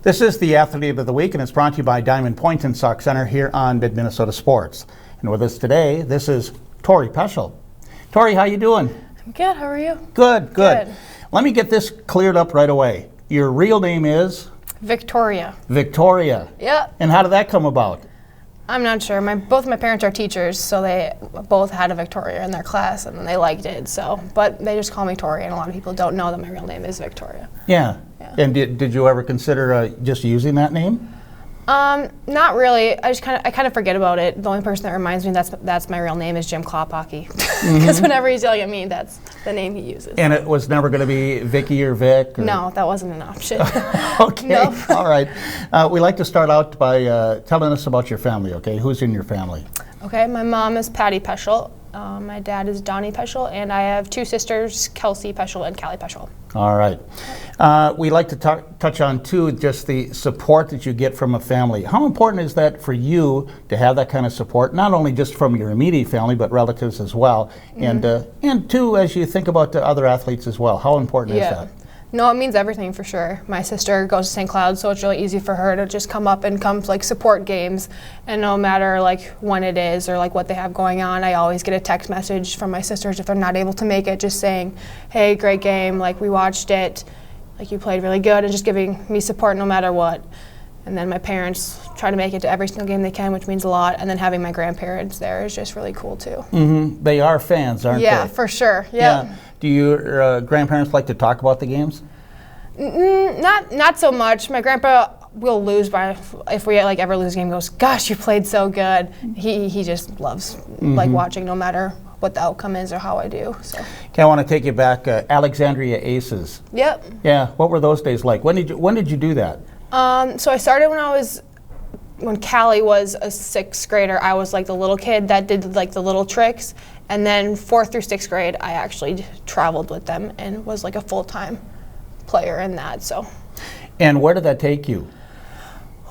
This is the Athlete of the Week, and it's brought to you by Diamond Point and Sauk Center here on Midmnsports. And with us today, this is Tori Peschel. Tori, how you doing? I'm good. How are you? Good. Let me get this cleared up right away. Your real name is? Victoria. Victoria. Yep. And how did that come about? I'm not sure. Both my parents are teachers, so they both had a Victoria in their class, and they liked it. But they just call me Tori, and a lot of people don't know that my real name is Victoria. Yeah. And did you ever consider just using that name? Not really. I kind of forget about it. The only person that reminds me that's my real name is Jim Klophockey, because whenever he's yelling at me, that's the name he uses. And it was never going to be Vicky or Vic? Or? No, that wasn't an option. Okay. No. All right. We like to start out by telling us about your family. Okay, who's in your family? Okay, my mom is Patty Peschel. My dad is Donnie Peschel, and I have two sisters, Kelsey Peschel and Callie Peschel. All right. We like to touch on, too, just the support that you get from a family. How important is that for you to have that kind of support, not only just from your immediate family, but relatives as well? Mm-hmm. And too, as you think about the other athletes as well, how important is that? No, it means everything for sure. My sister goes to St. Cloud, so it's really easy for her to just come up and support games. And no matter when it is or what they have going on, I always get a text message from my sisters if they're not able to make it, just saying, "Hey, great game! We watched it. You played really good," and just giving me support no matter what. And then my parents try to make it to every single game they can, which means a lot. And then having my grandparents there is just really cool too. Mm-hmm. They are fans, aren't they? Yeah, for sure. Yeah. Do your grandparents like to talk about the games? Not so much. My grandpa will lose if we ever lose a game. He goes, "Gosh, you played so good." He just loves watching, no matter what the outcome is or how I do. So. Okay, I want to take you back. Alexandria Aces. Yep. Yeah. What were those days like? When did you do that? So I started when Callie was a sixth grader. I was the little kid that did the little tricks, and then 4th through 6th grade, I actually traveled with them and was a full-time player in that. So. And where did that take you?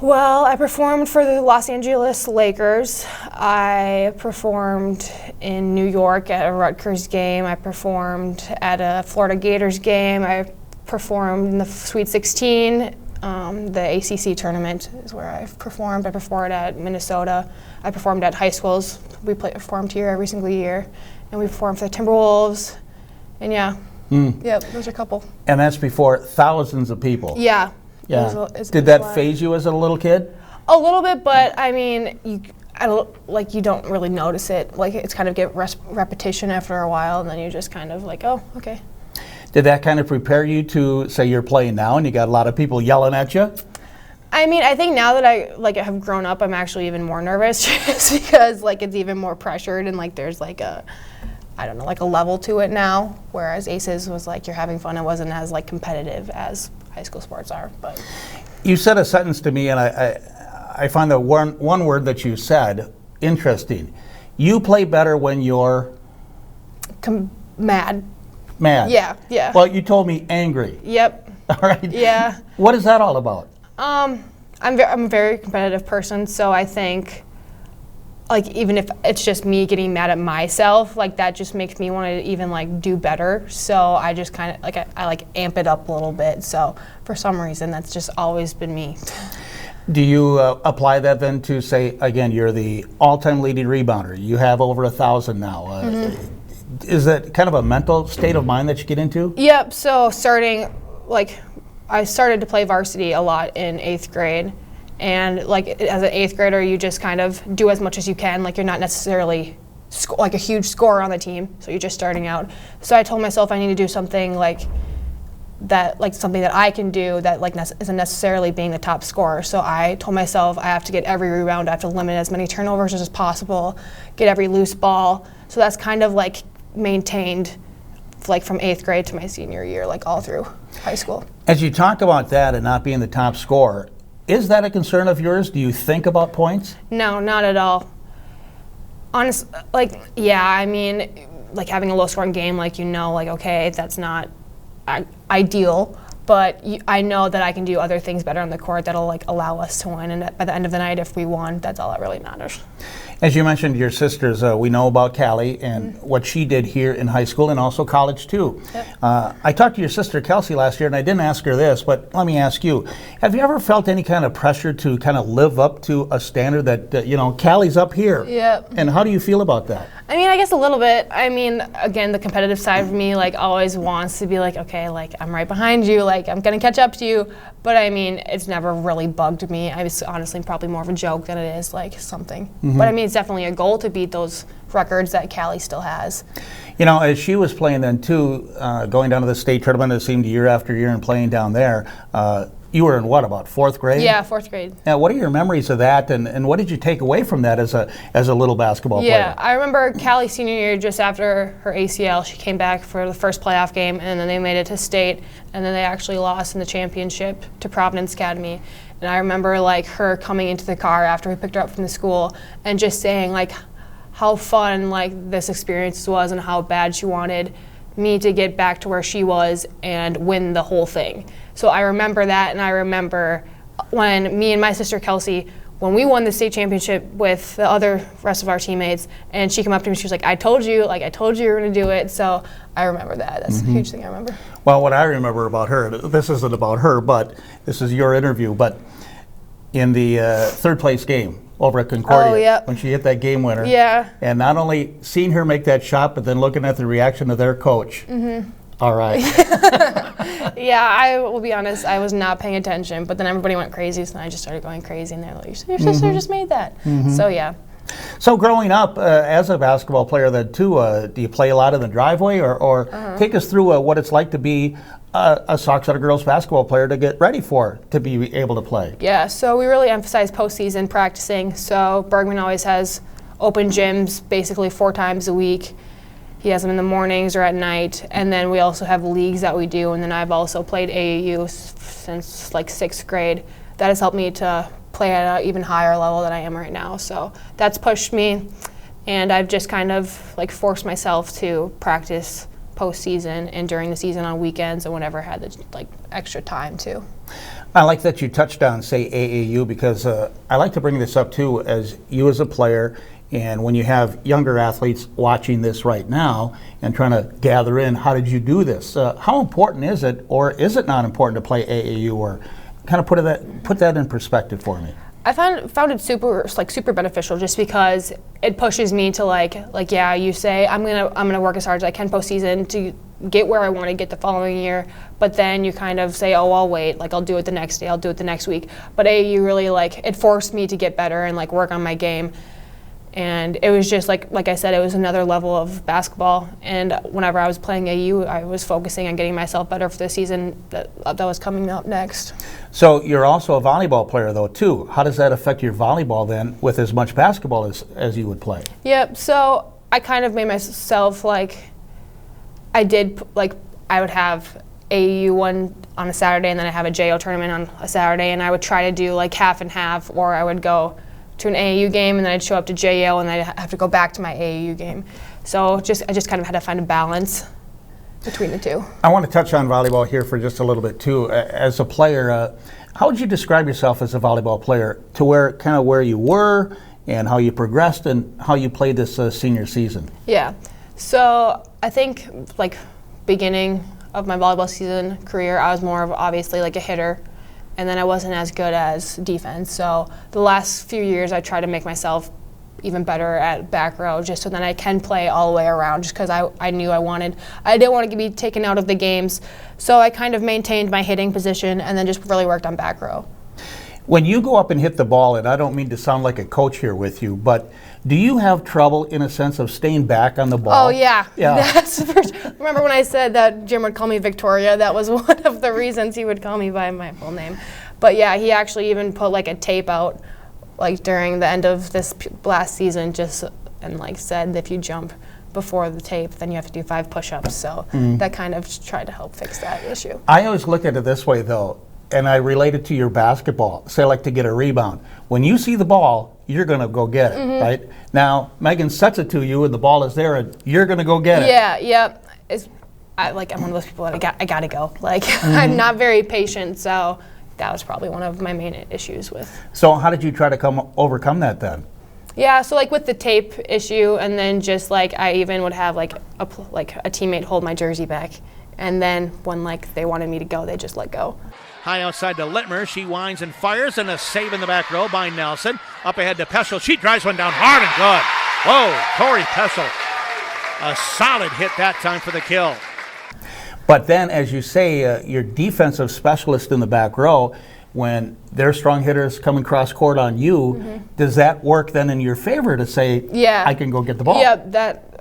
Well, I performed for the Los Angeles Lakers. I performed in New York at a Rutgers game. I performed at a Florida Gators game. I performed in the Sweet 16. The ACC tournament is where I've performed. I performed at Minnesota. I performed at high schools. We performed here every single year. And we performed for the Timberwolves. And yep, those are a couple. And that's before thousands of people. Yeah. Yeah. Did that phase you as a little kid? A little bit, but I mean, you don't really notice it. It's kind of get repetition after a while, and then you just kind of oh, okay. Did that kind of prepare you to, say you're playing now and you got a lot of people yelling at you? I mean, I think now that I have grown up, I'm actually even more nervous just because it's even more pressured and there's a level to it now. Whereas Aces was you're having fun. It wasn't as competitive as high school sports are. But you said a sentence to me, and I find the one word that you said interesting. You play better when you're mad. Mad. Yeah. Well, you told me angry. Yep. All right. Yeah. What is that all about? I'm a very competitive person, so I think even if it's just me getting mad at myself, that just makes me want to even do better. So I just kind of I amp it up a little bit. So for some reason, that's just always been me. Do you apply that then to say, again, you're the all-time leading rebounder. You have over 1,000 now. Is that kind of a mental state of mind that you get into? Yep. So starting, I started to play varsity a lot in 8th grade. And as an 8th grader, you just kind of do as much as you can. You're not necessarily a huge scorer on the team, so you're just starting out. So I told myself I need to do something something that I can do that isn't necessarily being the top scorer. So I told myself I have to get every rebound. I have to limit as many turnovers as possible, get every loose ball. So that's kind of maintained from 8th grade to my senior year, all through high school. As you talk about that and not being the top scorer, is that a concern of yours? Do you think about points? No, not at all. Honestly, I mean, having a low-scoring game, okay, that's not ideal, but I know that I can do other things better on the court that'll like allow us to win. And by the end of the night, if we won, that's all that really matters. As you mentioned, your sisters, we know about Callie and what she did here in high school and also college too. Yep. I talked to your sister Kelsey last year, and I didn't ask her this, but let me ask you: have you ever felt any kind of pressure to kind of live up to a standard that Callie's up here? Yep. And how do you feel about that? I mean, I guess a little bit. I mean, again, the competitive side of me like always wants to be like, okay, like I'm right behind you, like I'm gonna catch up to you. But I mean, it's never really bugged me. I was honestly probably more of a joke than it is like something. But I mean, it's definitely a goal to beat those records that Callie still has. As she was playing then too, going down to the state tournament, it seemed year after year and playing down there. You were in what, about fourth grade? Yeah, fourth grade. Now, what are your memories of that, and what did you take away from that as a little basketball player? Yeah, I remember Callie senior year, just after her ACL, she came back for the first playoff game, and then they made it to state, and then they actually lost in the championship to Providence Academy. And I remember like her coming into the car after we picked her up from the school and just saying like how fun like this experience was and how bad she wanted me to get back to where she was and win the whole thing. So I remember that, and I remember when me and my sister Kelsey, when we won the state championship with the rest of our teammates, and she came up to me, she was like, I told you you were going to do it. So I remember that. That's a huge thing I remember. Well, what I remember about her, this isn't about her, but this is your interview, but in the third place game over at Concordia, when she hit that game winner, and not only seeing her make that shot, but then looking at the reaction of their coach. All right. Yeah, I will be honest, I was not paying attention, but then everybody went crazy, so I just started going crazy, and they're like, your sister just made that. So yeah. So growing up as a basketball player then too, do you play a lot in the driveway, or take us through what it's like to be a Sox Center girls basketball player to get ready to be able to play? Yeah, so we really emphasize postseason practicing. So Bergman always has open gyms basically 4 times a week. He has them in the mornings or at night, and then we also have leagues that we do, and then I've also played AAU since like 6th grade. That has helped me to play at an even higher level than I am right now. So that's pushed me, and I've just kind of like forced myself to practice postseason and during the season on weekends and whenever I had the like extra time too. I like that you touched on, say, AAU, because I like to bring this up too, as you as a player, and when you have younger athletes watching this right now and trying to gather in, how did you do this? How important is it, or is it not important to play AAU, or kind of put that in perspective for me? I found it super beneficial, just because it pushes me to like yeah, you say I'm gonna work as hard as I can postseason to get where I want to get the following year, but then you kind of say, oh, I'll wait, like I'll do it the next day, I'll do it the next week. But AAU really it forced me to get better and like work on my game. And it was just like I said, it was another level of basketball. And whenever I was playing AU, I was focusing on getting myself better for the season that was coming up next. So you're also a volleyball player though too. How does that affect your volleyball then, with as much basketball as you would play? Yep. So I kind of made myself I would have AU one on a Saturday, and then I'd have a JO tournament on a Saturday, and I would try to do like half and half, or I would go to an AAU game, and then I'd show up to JO, and then I'd have to go back to my AAU game. So I just kind of had to find a balance between the two. I want to touch on volleyball here for just a little bit too. As a player, how would you describe yourself as a volleyball player, to where you were and how you progressed and how you played this senior season? Yeah. So I think beginning of my volleyball season career, I was more of obviously like a hitter, and then I wasn't as good as defense. So the last few years I tried to make myself even better at back row, just so that I can play all the way around, just because I knew I didn't want to be taken out of the games. So I kind of maintained my hitting position and then just really worked on back row. When you go up and hit the ball, and I don't mean to sound like a coach here with you, but do you have trouble in a sense of staying back on the ball? Oh yeah. That's remember when I said that Jim would call me Victoria? That was one of the reasons he would call me by my full name. But yeah, he actually even put like a tape out during the end of this last season, and said if you jump before the tape, then you have to do 5 push-ups. So that kind of tried to help fix that issue. I always look at it this way though, and I relate it to your basketball. Say like to get a rebound. When you see the ball, you're going to go get it, right? Now, Megan sets it to you and the ball is there and you're going to go get it. Yeah, yep. I'm one of those people that I gotta go. Like, I'm not very patient, so that was probably one of my main issues with. So how did you try to overcome that then? Yeah, so like with the tape issue, and then just like I even would have like a teammate hold my jersey back, and then when like they wanted me to go, they just let go. High outside to Littmer. She winds and fires, and a save in the back row by Nelson. Up ahead to Peschel. She drives one down hard and good. Whoa, Tori Peschel. A solid hit that time for the kill. But then, as you say, your defensive specialist in the back row, when their strong hitters come and cross court on you, does that work then in your favor to say, Yeah. I can go get the ball? Yeah,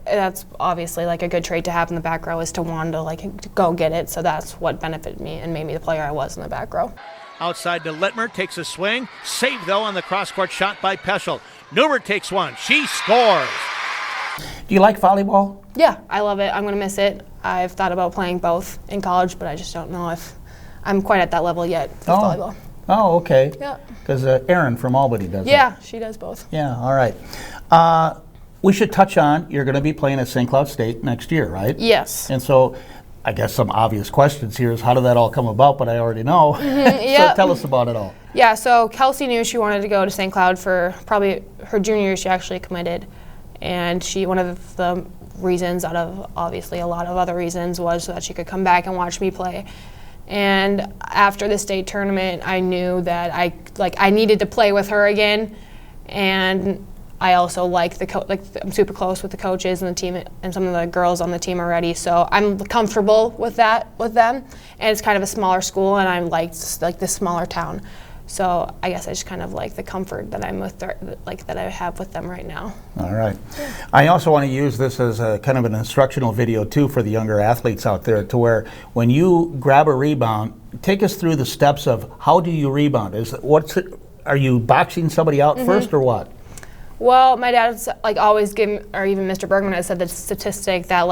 that's obviously like a good trait to have in the back row, is to want to like go get it. So that's what benefited me and made me the player I was in the back row. Outside to Littmer, takes a swing. Saved, though, on the cross-court shot by Peschel. Newbert takes one. She scores. Do you like volleyball? Yeah, I love it. I'm going to miss it. I've thought about playing both in college, but I just don't know if I'm quite at that level yet with volleyball. Oh, okay. Yeah. Because Erin from Albany does it. Yeah, she does both. Yeah, all right. We should touch on, you're going to be playing at St. Cloud State next year, right? Yes. And so I guess some obvious questions here is how did that all come about, but I already know. So tell us about it all. Yeah, so Kelsey knew she wanted to go to St. Cloud for probably her junior year. She actually committed. And one of the reasons, out of obviously a lot of other reasons, was so that she could come back and watch me play. And after the state tournament, I knew that I needed to play with her again. And I also like I'm super close with the coaches and the team and some of the girls on the team already, so I'm comfortable with them. And it's kind of a smaller school, and I like this smaller town. So I guess I just kind of like the comfort that I'm with, that I have with them right now. All right. I also want to use this as a kind of an instructional video too for the younger athletes out there, to where when you grab a rebound, take us through the steps of how do you rebound? Are you boxing somebody out first or what? Well, my dad's always given, or even Mr. Bergman has said the statistic that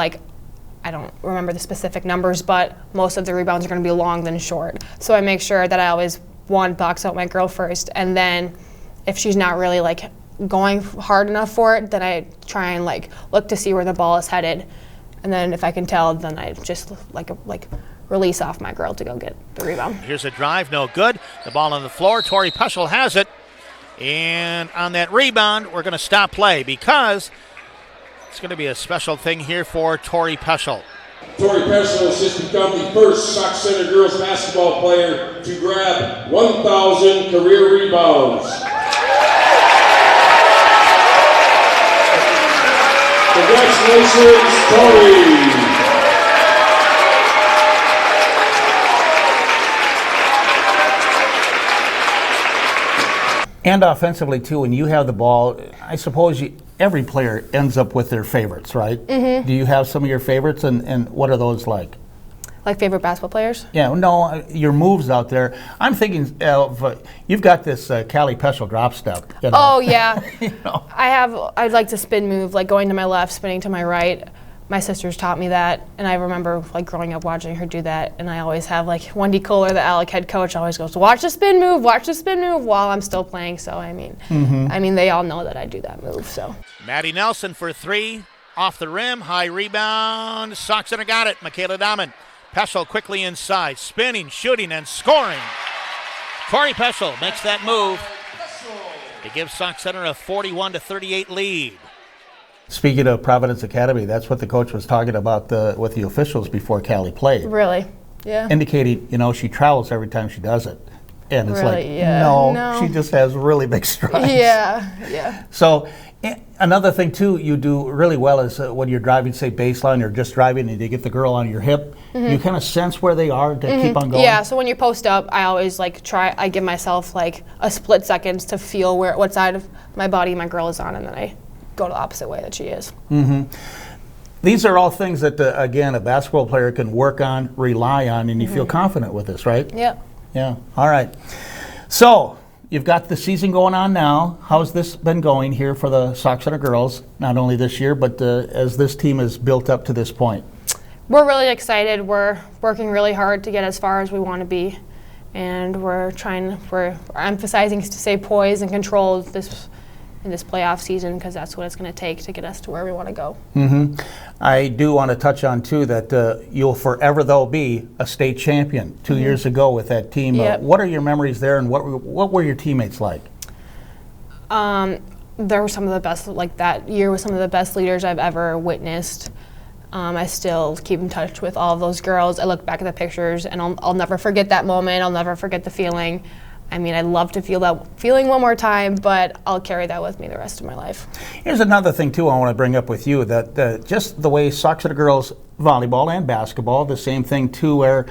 I don't remember the specific numbers, but most of the rebounds are going to be long than short. So I make sure that I always box out my girl first, and then if she's not really going hard enough for it, then I try and look to see where the ball is headed, and then if I can tell, then I just release off my girl to go get the rebound. Here's a drive, no good. The ball on the floor. Tori Peschel has it, and on that rebound, we're going to stop play because it's going to be a special thing here for Tori Peschel. Tori Peschel has just become the first Sauk Center girls basketball player to grab 1,000 career rebounds. Congratulations, Tori! And offensively too, when you have the ball, I suppose every player ends up with their favorites, right? Mm-hmm. Do you have some of your favorites, and what are those like? Like favorite basketball players? Yeah, no, your moves out there. I'm thinking of, you've got this Callie Peschel drop step. You know? Oh, yeah. You know? I'd like to spin move, going to my left, spinning to my right. My sisters taught me that, and I remember growing up watching her do that, and I always have Wendy Kohler, the Alec head coach, always goes, watch the spin move while I'm still playing. So I mean they all know that I do that move. So Maddie Nelson for three, off the rim, high rebound, Sauk Center got it. Michaela Dahman. Peschel quickly inside, spinning, shooting, and scoring. Tori Peschel makes that move to give Sauk Center a 41-38 lead. Speaking of Providence Academy, that's what the coach was talking about with the officials before Callie played. Really? Yeah. Indicating, she travels every time she does it. And it's really? No, she just has really big strides. Yeah. So another thing, too, you do really well is when you're driving, say, baseline, or just driving and you get the girl on your hip, you kind of sense where they are to keep on going. Yeah, so when you post up, I always I give myself a split seconds to feel what side of my body my girl is on, and then I go the opposite way that she is. Mm-hmm. These are all things that, again, a basketball player can work on, rely on, and you feel confident with this, right? Yep. Yeah. All right. So you've got the season going on now. How's this been going here for the Sauk Center girls, not only this year, but as this team is built up to this point? We're really excited. We're working really hard to get as far as we want to be, and we're emphasizing to stay poised and controlled in this playoff season, because that's what it's going to take to get us to where we want to go. I do want to touch on, too, that you'll forever, though, be a state champion 2 years ago with that team. Yep. What are your memories there, and what were your teammates like? There were some of the best, like that year was some of the best leaders I've ever witnessed. I still keep in touch with all of those girls. I look back at the pictures, and I'll never forget that moment. I'll never forget the feeling. I mean, I'd love to feel that feeling one more time, but I'll carry that with me the rest of my life. Here's another thing, too, I want to bring up with you, that just the way Sox Center girls volleyball and basketball, the same thing, too, where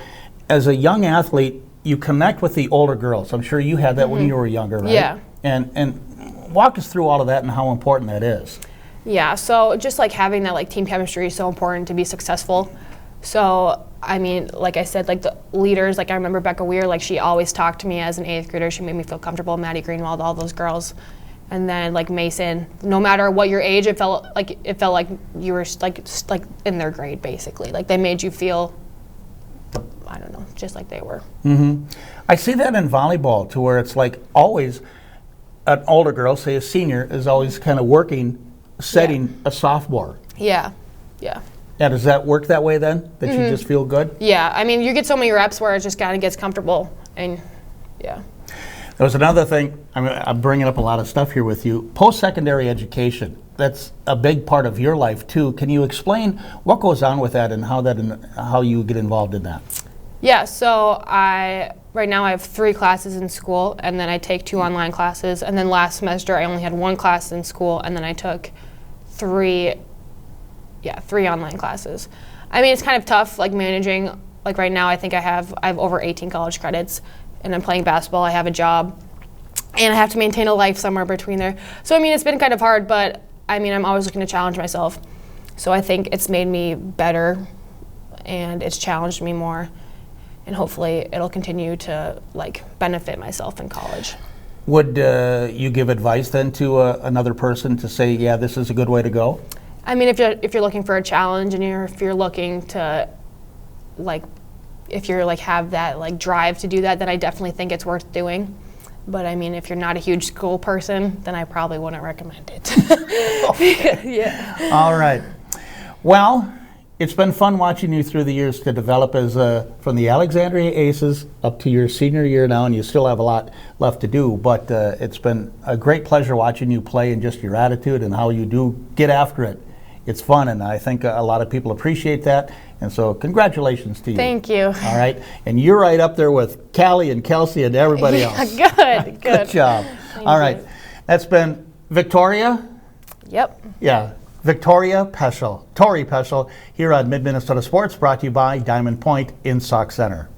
as a young athlete, you connect with the older girls. I'm sure you had that when you were younger, right? Yeah. And walk us through all of that and how important that is. Yeah, so just like having that like team chemistry is so important to be successful. So, I mean, like I said, like the leaders, like I remember Becca Weir, like she always talked to me as an 8th grader. She made me feel comfortable. Maddie Greenwald, all those girls. And then like Mason, no matter what your age, it felt like you were like in their grade, basically. Like they made you feel, I don't know, just like they were. I see that in volleyball, to where it's like always an older girl, say a senior, is always kind of working, setting a sophomore. Yeah, yeah. Yeah, does that work that way then? That you just feel good? Yeah, I mean, you get so many reps where it just kind of gets comfortable, and yeah. There was another thing, I'm bringing up a lot of stuff here with you. Post-secondary education, that's a big part of your life too. Can you explain what goes on with that and how you get involved in that? Yeah, so right now I have 3 classes in school, and then I take 2 online classes, and then last semester I only had 1 class in school, and then I took 3 online classes. I mean, it's kind of tough, like managing. Like right now, I think I have over 18 college credits, and I'm playing basketball. I have a job, and I have to maintain a life somewhere between there. So I mean, it's been kind of hard, but I mean, I'm always looking to challenge myself. So I think it's made me better, and it's challenged me more, and hopefully it'll continue to like benefit myself in college. Would you give advice then to another person to say, yeah, this is a good way to go? I mean, if you're looking for a challenge, and if you're looking to, like, if you're like have that like drive to do that, then I definitely think it's worth doing. But I mean, if you're not a huge school person, then I probably wouldn't recommend it. Yeah. All right. Well, it's been fun watching you through the years to develop as from the Alexandria Aces up to your senior year now, and you still have a lot left to do. But it's been a great pleasure watching you play, and just your attitude and how you do get after it. It's fun, and I think a lot of people appreciate that. And so congratulations to you. Thank you. All right. And you're right up there with Callie and Kelsey and everybody else. Good. Good job. All right. That's been Victoria. Yep. Yeah. Victoria Peschel, Tori Peschel, here on Mid-Minnesota Sports, brought to you by Diamond Point in Sauk Center.